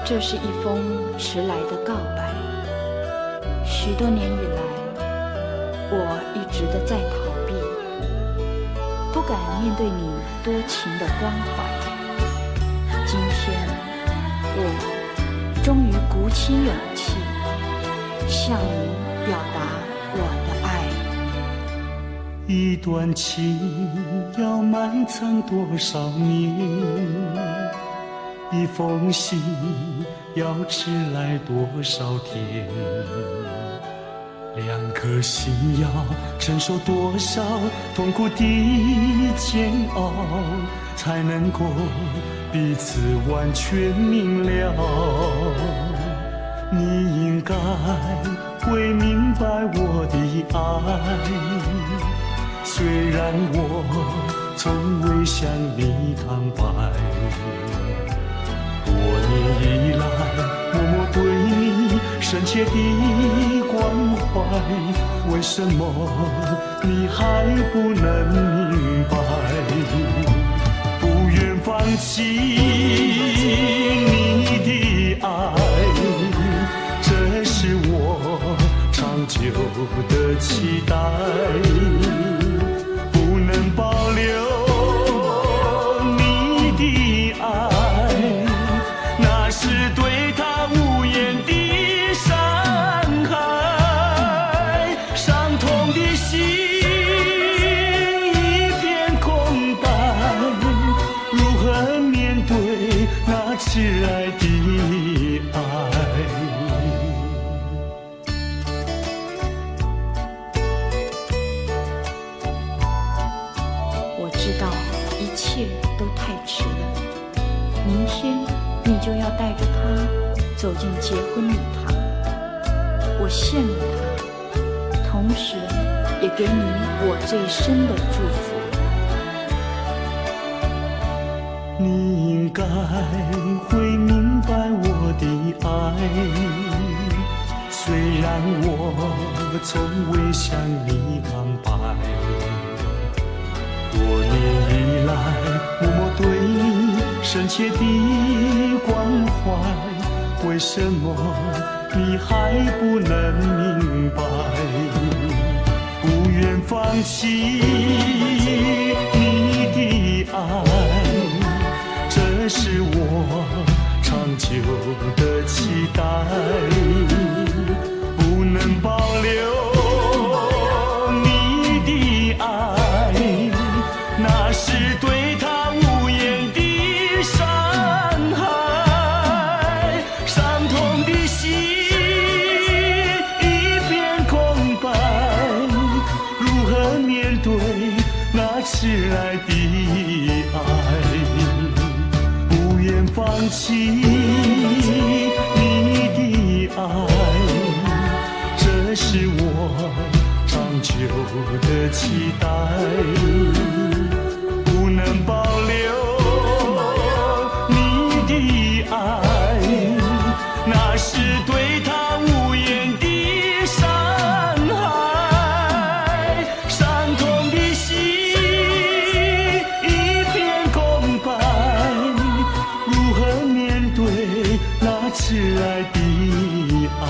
这是一封迟来的告白。许多年以来，我一直的在逃避，不敢面对你多情的关怀。今天，我终于鼓起勇气，向你表达我的爱。一段情要埋藏多少年？一封信要迟来多少天？两颗心要承受多少痛苦的煎熬，才能够彼此完全明了？你应该会明白我的爱，虽然我从未向你坦白。多年以来，默默对你深切的关怀，为什么你还不能明白？不愿放弃你的爱，这是我长久的期待。不能保留你的爱，那是对他无言的伤害。伤痛的心一片空白，如何面对那迟来的爱？我知道一切都太迟了，明天你就要带着他走进结婚礼堂。我羡慕他，同时也给你我最深的祝福。你应该会明白我的爱，虽然我从未向你坦白。多年以来，默默对你深切的关怀，为什么你还不能明白？不愿放弃你的爱，这是我长久的期待。不能保留你的爱，那是对他无言的伤害。伤痛的心一片空白，如何面对那迟来的爱？不愿放弃你的爱，这是我长久的期待。不能保留你的爱，那是对他无言的伤害。伤痛的心一片空白，如何面对那迟来的爱？